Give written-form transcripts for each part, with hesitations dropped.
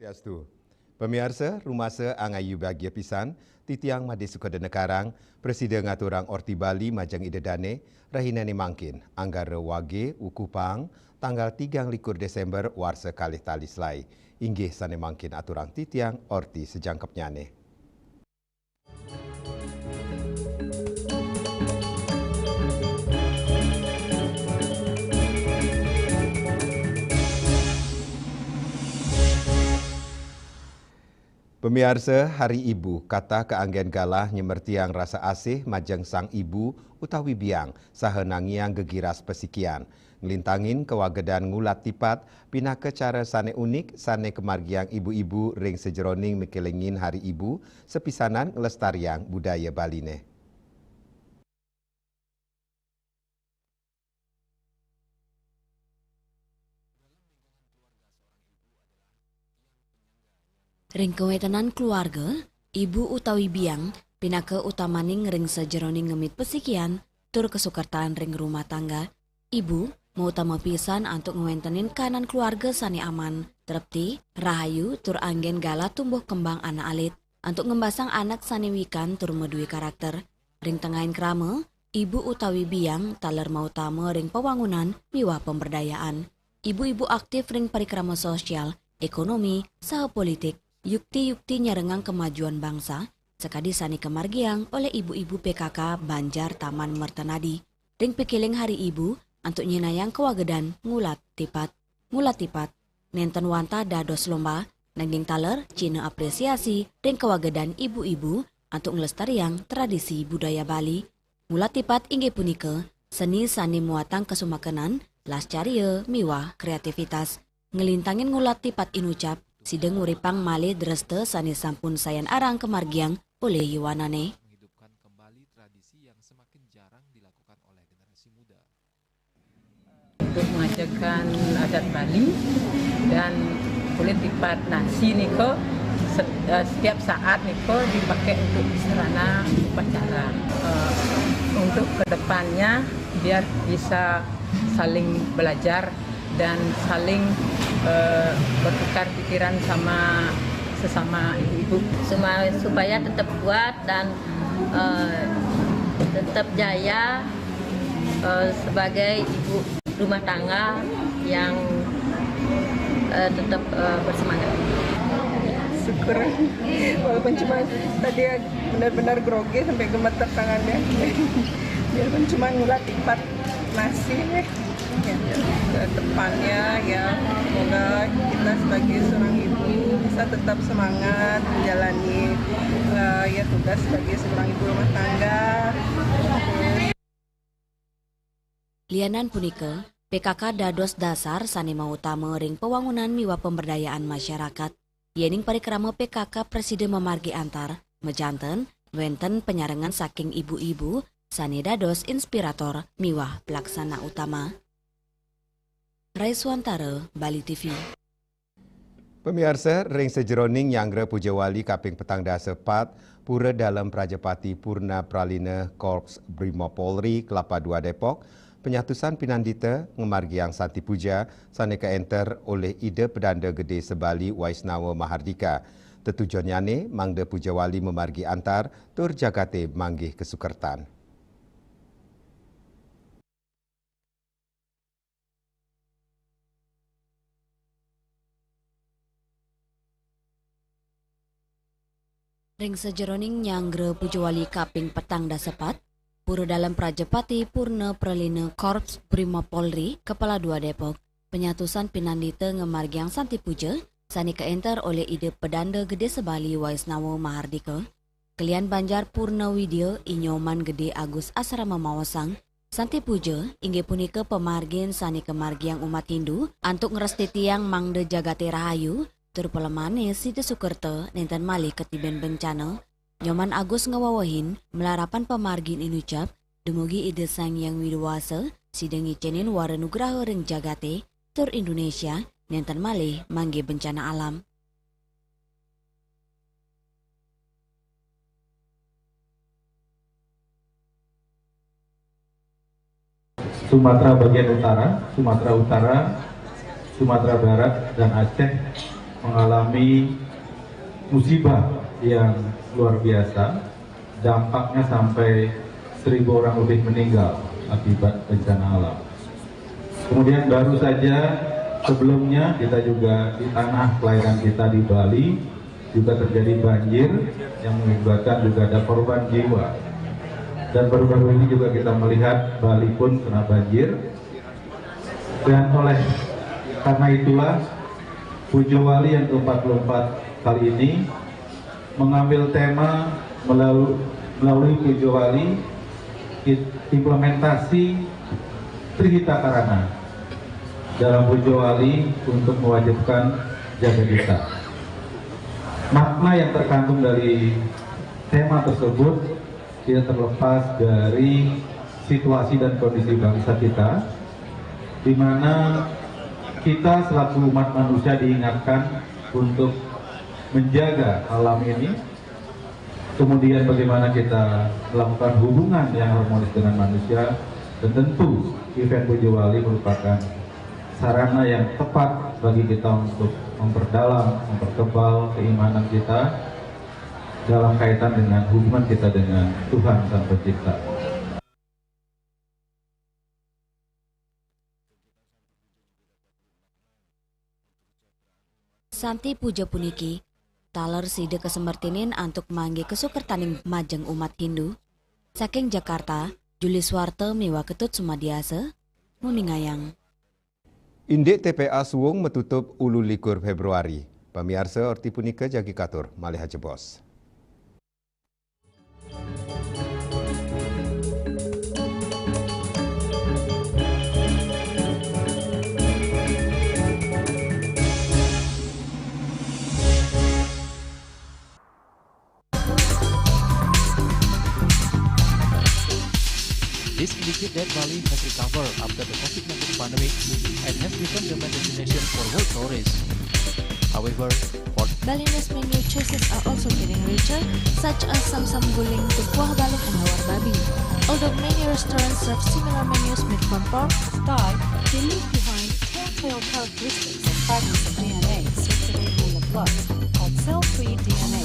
Swastiastu. Pemirsa, rumasa angayu bahagia pisan, titiang Made Sukadana Karang, Presiden ngaturang Orti Bali Majang Ida Dane, rahinani mangkin, anggara wage ukupang, tanggal 3 Desember warsa kalih tali selai. Inggih sane mangkin aturang titiang Orti sejangkepnya ne. Pemirsa, Hari Ibu kata keanggen galah nyemertiang rasa asih majeng sang ibu utawi biang saha nangiang gegiras pesikian. Ngelintangin kewagedan ngulat tipat pinaka cara sane unik sane kemargiang ibu-ibu ring sejeroning mikelengin Hari Ibu sepisanan ngelestariang budaya Baline. Ring kewetenan keluarga, ibu utawi biang, pinaka utamaning ring sejeroning ngemit pesikian, tur kesukertaan ring rumah tangga. Ibu mau utama pisan untuk ngewentenin kanan keluarga sani aman, terpti, rahayu, tur anggen gala tumbuh kembang anak alit, untuk ngembasang anak sani wikan tur medui karakter. Ring tengahin krama, ibu utawi biang taler mau utama ring pewangunan miwah pemberdayaan. Ibu-ibu aktif ring parikrama sosial, ekonomi, saha politik, yukti-yukti nyarengang kemajuan bangsa, sekadi sani kemargiang oleh ibu-ibu PKK Banjar Taman Mertenadi. Ring pikiling Hari Ibu, untuk nyinayang kewagedan ngulat tipat. Ngulat tipat, nenten wanta dados lomba, nanging taler cina apresiasi ring kewagedan ibu-ibu untuk ngelestariang tradisi budaya Bali. Ngulat tipat inggih punika, seni sani muatang kesumakenan, lascaria, miwah, kreativitas. Ngelintangin ngulat tipat inucap, sideng uripang malih dreste sani sampun sayan arang kemargiang oleh Yuwanane. Menghidupkan kembali tradisi yang semakin jarang dilakukan oleh generasi muda. Untuk mengajarkan adat Bali dan kulit tipat nasi niko setiap saat niko dipakai untuk sarana upacara. Untuk kedepannya biar bisa saling belajar dan saling bertukar pikiran sama sesama ibu-ibu supaya tetap kuat dan tetap jaya sebagai ibu rumah tangga yang tetap bersemangat. Syukur walaupun cuma tadi benar-benar grogi sampai gemeter tangannya biarpun cuma ngulat tipat nasi ya, ke depannya ya semoga kita sebagai seorang ibu bisa tetap semangat menjalani ya tugas sebagai seorang ibu rumah tangga. Lianan punika, PKK dados dasar sani mau utama ring pewangunan miwa pemberdayaan masyarakat. Yening parikrama PKK Presiden memargi antar, mejanten, wenten penyarengan saking ibu-ibu, sani dados inspirator miwah pelaksana utama. Raiswantara, Bali TV. Pemirsa, ring sejeroning Yangra Pujawali kaping petang dasa 4, pura dalam Prajapati Purna Pralina Korps Brimob Polri Kelapa II Depok, penyatusan pinandita ngemargiang Santi Puja saneka enter oleh Ida Pedanda Gede Sebali Waisnawa Mahardika. Tetujuannya Mangda Pujawali memargi antar tur jagate manggih kesukertan. Ring sejeroning Yangra Pujawali kaping petang dasepat, pura dalam Prajapati Purna Pralina Korps Brimob Polri Kepala II Depok, penyatusan pinandita ngemargiang Santi Puja, sani keenter oleh Ide Pedanda Gede Sebali Waisnawa Mahardika. Kelian Banjar Purna Widya Inyoman Gede Agus Asrama Mawasang, Santi Puja inggih punika pemargin sani kemargiang umat Hindu antuk ngeresti tiang Mangda Jagate Rahayu, tur pelemane Siti Sukerta nenten malih ketiben bencana. Nyoman Agus ngewawahin melarapan pemargin inucap dumugi Ide Sang Yang Widuwasa sidengi cenin waranugraha ring jagate tur Indonesia nenten malih mangge bencana alam. Sumatera bagian utara, Sumatera Utara, Sumatera Barat, dan Aceh mengalami musibah yang luar biasa, dampaknya sampai 1.000 orang lebih meninggal akibat bencana alam. Kemudian baru saja sebelumnya kita juga di tanah kelahiran kita di Bali juga terjadi banjir yang mengakibatkan juga ada korban jiwa. Dan baru-baru ini juga kita melihat Bali pun kena banjir. Dan karena itulah Pujo Wali yang ke-44 kali ini mengambil tema melalui Pujo Wali implementasi Trihita Karana dalam Pujo Wali untuk mewajibkan jaga desa. Makna yang terkandung dari tema tersebut tidak terlepas dari situasi dan kondisi bangsa kita, di mana kita selaku umat manusia diingatkan untuk menjaga alam ini, kemudian bagaimana kita melakukan hubungan yang harmonis dengan manusia, dan tentu event Pujo Wali merupakan sarana yang tepat bagi kita untuk memperdalam, mempertebal keimanan kita dalam kaitan dengan hubungan kita dengan Tuhan Sang Pencipta. Santi puja puniki, taler side kesembertinin antuk mangge kesukertaning majeng umat Hindu. Saking Jakarta, Juli Swarte miwa ketut sumadiase, muningayang. Indek TPA Suwung metutup ulu likur Februari. Pemirsa orti punika jagi katur malih jebos. This indicates that Bali has recovered after the COVID-19 pandemic and has become the main destination for world tourists. However, Balinese menu choices are also getting richer, such as Samsam Guling, Tupuah Balung, and Hawar Babi. Although many restaurants serve similar menus made from pork, Thai, they leave behind telltale characteristics of fragments of DNA circulating in the blood, called cell-free DNA.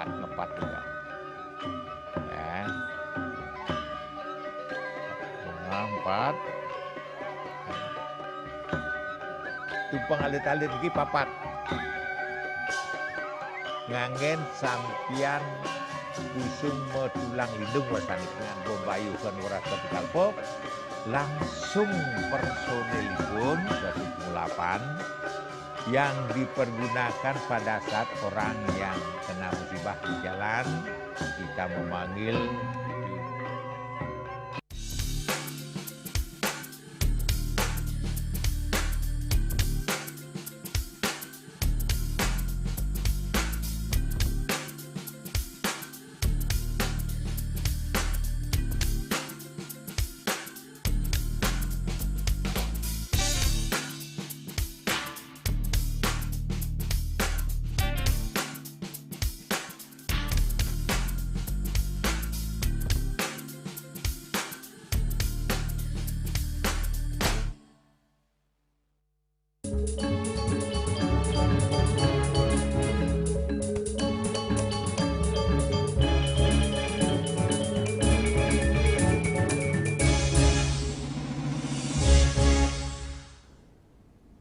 Ngepat juga ya, empat tumpang alit-alit lagi papat ngangen sampian usung tulang lindung wasanik nganggo bayu kan ora ketikal pop langsung personelipun 108 yang dipergunakan pada saat orang yang kena musibah di jalan, kita memanggil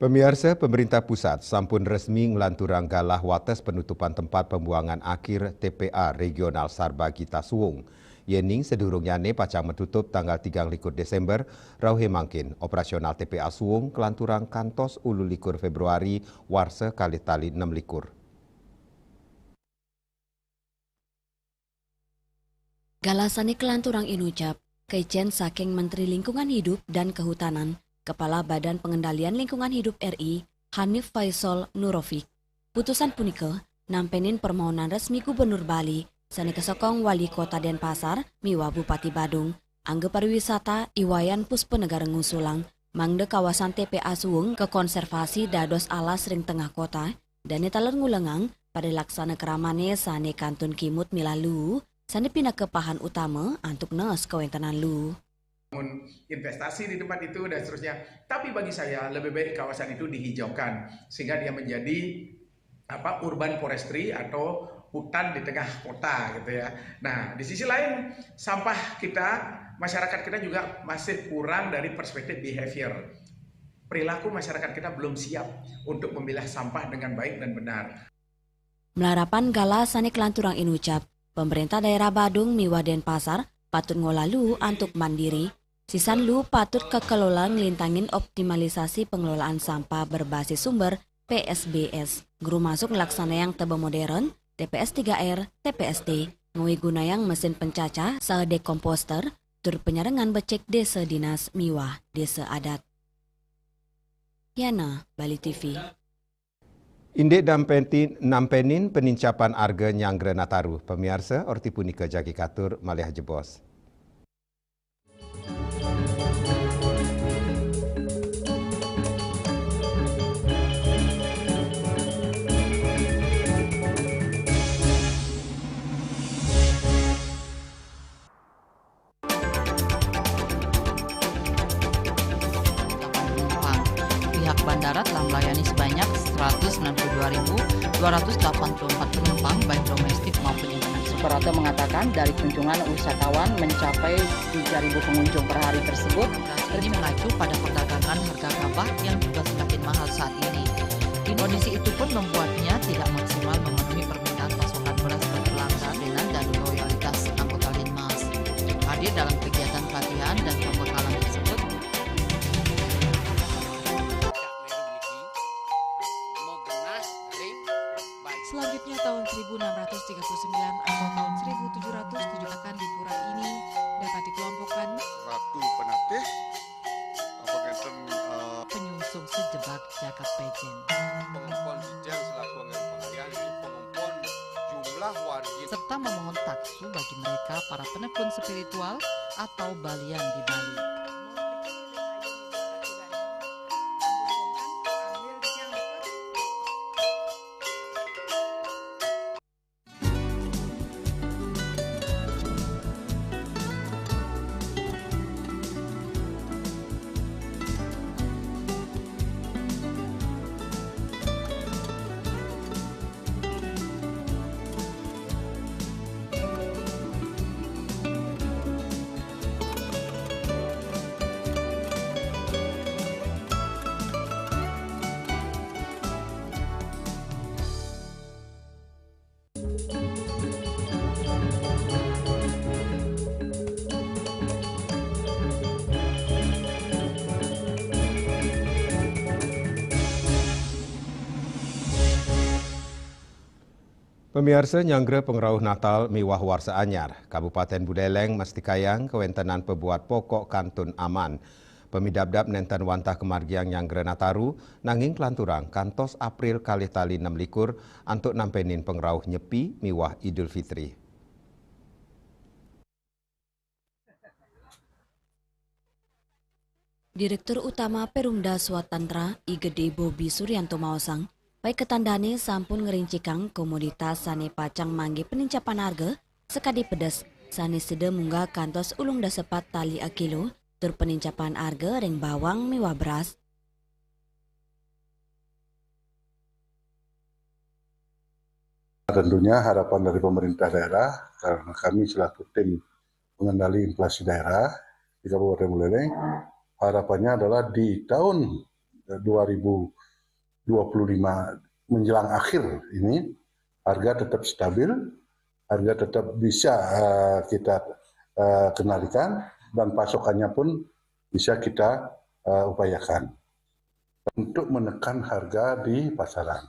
Pemirsa, pemerintah pusat sampun resmi ngelanturang galah wates penutupan tempat pembuangan akhir TPA Regional Sarbagita Suwung. Yening sedurungyane pacang metutup tanggal 3 Desember, rauhe mangkin operasional TPA Suwung kelanturang kantos ulu likur Februari warse kali tali 6 likur. Galasane kelanturang inucap, keijen saking Menteri Lingkungan Hidup dan Kehutanan, Kepala Badan Pengendalian Lingkungan Hidup RI, Hanif Faisal Nurofik. Putusan punika nampenin permohonan resmi Gubernur Bali, sane kesokong Wali Kota Denpasar, miwa Bupati Badung, angge pariwisata Iwayan Puspenegara ngusulang, mangde kawasan TPA Suwung ke konservasi dados alas ring tengah kota, dan netaler ngulengang pada laksana keramane sane kantun kimut milalu, sane pindah ke pahan utama antuk nes kewentanan lu. investasi di tempat itu dan seterusnya. Tapi bagi saya lebih baik kawasan itu dihijaukan sehingga dia menjadi urban forestry atau hutan di tengah kota gitu ya. Nah, di sisi lain sampah kita, masyarakat kita juga masih kurang dari perspektif behavior. Perilaku masyarakat kita belum siap untuk memilah sampah dengan baik dan benar. Melarapan gala sani kelanturang inucap, pemerintah daerah Badung miwah Denpasar patut ngolalu antuk mandiri. Sisan lu patut kekelola ngelintangin optimalisasi pengelolaan sampah berbasis sumber PSBS. Guru masuk ngelaksana yang tebe modern, TPS 3R, TPSD, ngui gunayang mesin pencacah, dekomposter, tur penyarengan becek desa dinas miwah, desa adat. Yana, Bali TV. Indek nampenin penincapan arga nyangre Nataru. Pemirsa, orti punika jagi katur malih jebos. Bandara telah melayani sebanyak 192.284 penumpang baik domestik maupun internasional. Suprapto mengatakan dari kunjungan wisatawan mencapai 3.000 pengunjung per hari tersebut. Ini mengacu pada perdagangan harga gabah yang juga semakin mahal saat ini. Kondisi itu pun membuatnya tidak maksimal memenuhi permintaan pasokan beras berkelangkaan dan loyalitas anggota Linmas. Hadir dalam kegiatan pelatihan dan pembekalan tersebut, selanjutnya tahun 1639 atau tahun 1707 akan di pura ini dapat dikelompokkan Ratu Penatih, penyungsung sejebak jagat pejen, pengumpul Dijen selaku pengalian pengumpul jumlah wargi, serta memohon taksu bagi mereka para penekun spiritual atau balian di Bali. Pemirsa nyangre pengerauh Natal miwah warsa anyar, Kabupaten Budeleng Mastikayang kewentenan pebuat pokok kantun aman. Pemidabdab nenten wantah kemargiang nyangre Nataru, nanging kelanturang kantos April kali tali 6 likur antuk nampenin pengerauh nyepi miwah Idul Fitri. Direktur Utama Perumda Swatantra Igede Bobi Suryanto Maosang, baik ketandane sampun ngerincikang komoditas sane pacang mangge penincapan harga sekadi pedas sane sede munggah kantos ulung dasepat tali a kilo tur penincapan harga ring bawang miwah beras. Tentunya harapan dari pemerintah daerah karena kami selaku tim pengendali inflasi daerah di Kabupaten Buleleng, harapannya adalah di tahun 2025 menjelang akhir ini harga tetap stabil, harga tetap bisa kita kendalikan dan pasokannya pun bisa kita upayakan untuk menekan harga di pasaran.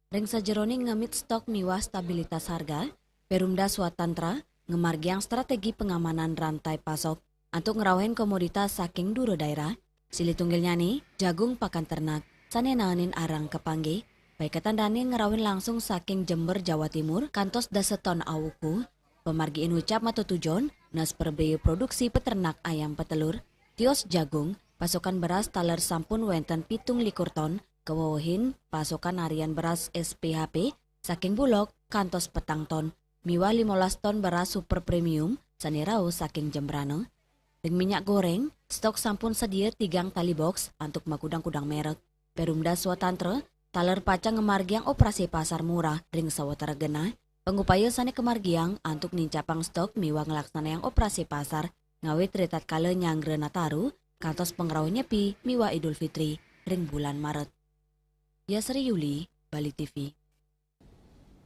Ring sajerone ngemit stok miwah stabilitas harga, Perumda Swatantra ngemargiang strategi pengamanan rantai pasok untuk ngerawain komoditas saking duro daerah. Sili tunggilnya nih, jagung pakan ternak, sane nanganin arang kepangge, baik ketandane ngerawin langsung saking Jember Jawa Timur, kantos daseton awuku, pemargi inucap matutujon, nas perbeu produksi peternak ayam petelur, tios jagung, pasokan beras taler sampun wenten 17 ton, kewawahin pasokan harian beras SPHP, saking Bulog, kantos petang ton, miwah 15 ton beras super premium, sanirau saking Jembrano. Ring minyak goreng, stok sampun sedia 3 tali box untuk makudang-kudang merek. Perumda Swatantra, taler pacang ngemargiang operasi pasar murah ring sawatara genah, pengupaya sane kemargiang untuk nincapang stok miwa ngelaksana yang operasi pasar, ngawit retat kala nyangre Nataru, kantos pengrau nyepi miwa Idul Fitri ring bulan Maret. Yasri Yuli, Bali TV.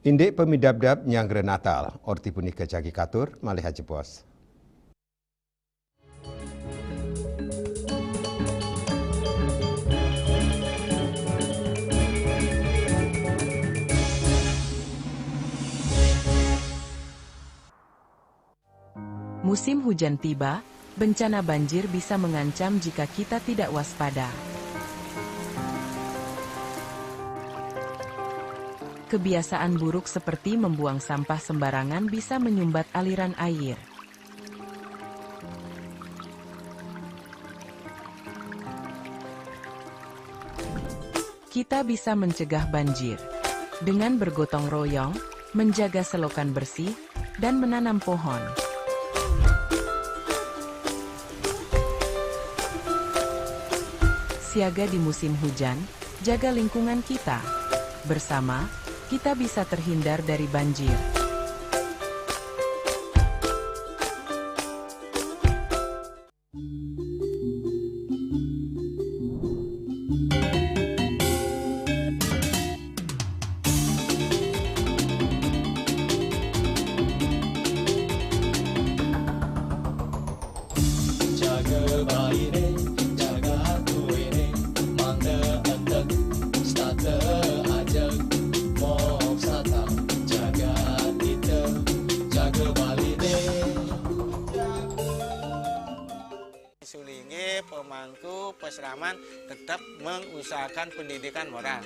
Indek pemidabdab nyangre Natal, orti punika jagi katur, malih haji bos. Musim hujan tiba, bencana banjir bisa mengancam jika kita tidak waspada. Kebiasaan buruk seperti membuang sampah sembarangan bisa menyumbat aliran air. Kita bisa mencegah banjir dengan bergotong royong, menjaga selokan bersih, dan menanam pohon. Siaga di musim hujan, jaga lingkungan kita. Bersama, kita bisa terhindar dari banjir. Sulingi pemangku peseraman tetap mengusahakan pendidikan moral.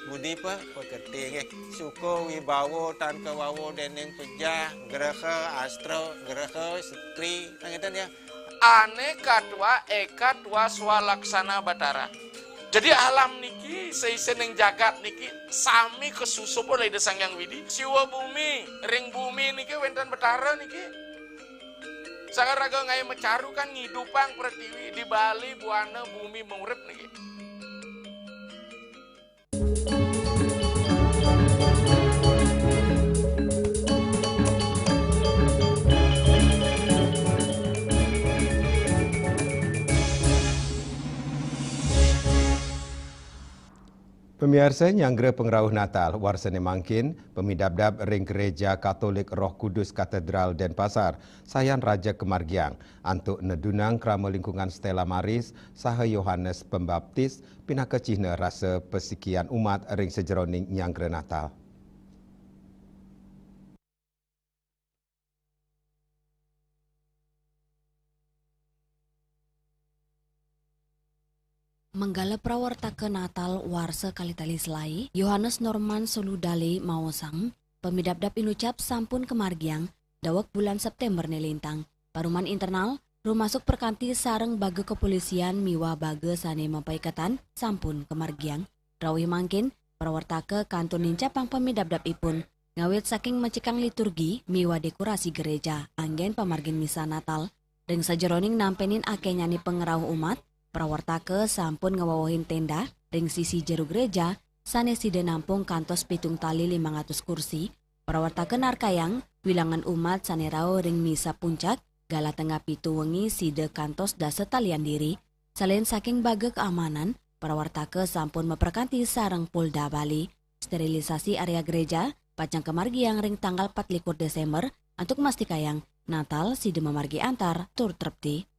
Budi pekerti suko wibawo tan kewawo deneng pejah gereha astro gereha setri nangitan ya. Aneka tua eka tua swalaksana batara. Jadi alam niki seiseneng jagat niki sami kesusup oleh desang yang widi. Siwa bumi, ring bumi niki wentan batara niki. Sangat raga ngai mecaru kan ngidupang pertiwi di Bali buana bumi mengurip niki. Pemirsa nyangre pengrauh Natal warsane mangkin pemidabdab ring gereja Katolik Roh Kudus Katedral Denpasar sayan Raja Kemargiang antuk nedunang krama lingkungan Stella Maris saha Yohanes Pembaptis pinaka cihna rasa pesikian umat ring sejeroning nyangre Natal. Menggala prawartaka Natal warsa kalitali selai, Yohanes Norman Soludale Mawosang, pemidabdab inucap sampun kemargiang, dawak bulan September nelintang. Paruman internal, rumasuk perkanti sareng baga kepolisian miwa baga sane mampaikatan, sampun kemargiang. Rawi mangkin, prawartaka kantun nincapang pemidabdab ipun, ngawit saking mencikang liturgi miwa dekorasi gereja, anggen pamargin misa Natal, ring sajeroning nampenin ake nyani pengerau umat, prawartaka sampun ngewawahin tenda ring sisi jeru gereja sanesida nampung kantos pitung tali 500 kursi. Prawartaka narkayang wilangan umat sanerao ring misa puncak gala tengah pitu wengi sida kantos dasa talian diri. Selain saking baga keamanan, prawartaka sampun memperkanti sareng Polda Bali sterilisasi area gereja pacang kemargiang ring tanggal 24 Desember untuk mastikayang Natal sida memargi antar tur trepti.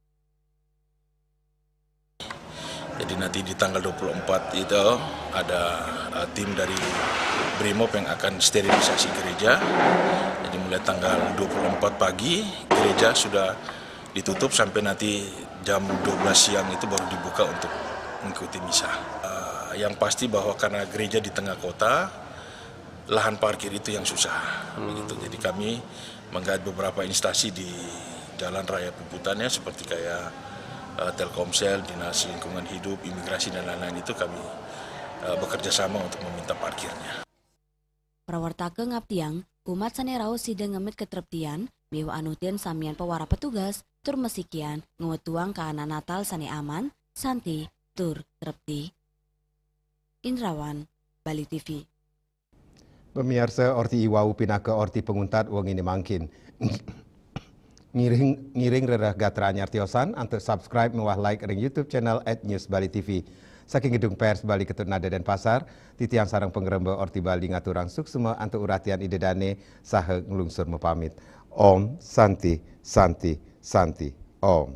Jadi nanti di tanggal 24 itu ada tim dari Brimob yang akan sterilisasi gereja. Jadi mulai tanggal 24 pagi gereja sudah ditutup sampai nanti jam 12 siang itu baru dibuka untuk mengikuti misa. Yang pasti bahwa karena gereja di tengah kota, lahan parkir itu yang susah. Begitu. Jadi kami menggait beberapa instansi di Jalan Raya Puputannya seperti kayak Telkomsel, Dinas Lingkungan Hidup, Imigrasi dan lain-lain itu kami bekerja sama untuk meminta parkirnya. Prawartaka ngaptiang, umat sanerau sida ngemit ketreptian, miwa anutin samian pewara petugas, tur mesikian ngewetuang ke anak Natal sane aman, santi, tur terpti. Indrawan, Bali TV. Pemirsa orti iwau pinaka orti penguntat wong ini mangkin. Ngiring rerah gatra anyar tiosan untuk subscribe mewah like ring YouTube channel @newsbali.tv. Saking gedung pers Bali Ketut Nada dan Pasar, titiang sarang pengerembe orti Bali ngaturang suksema antuk uratian idedane saha ngelungsur mepamit. Om Santi Santi Santi Om.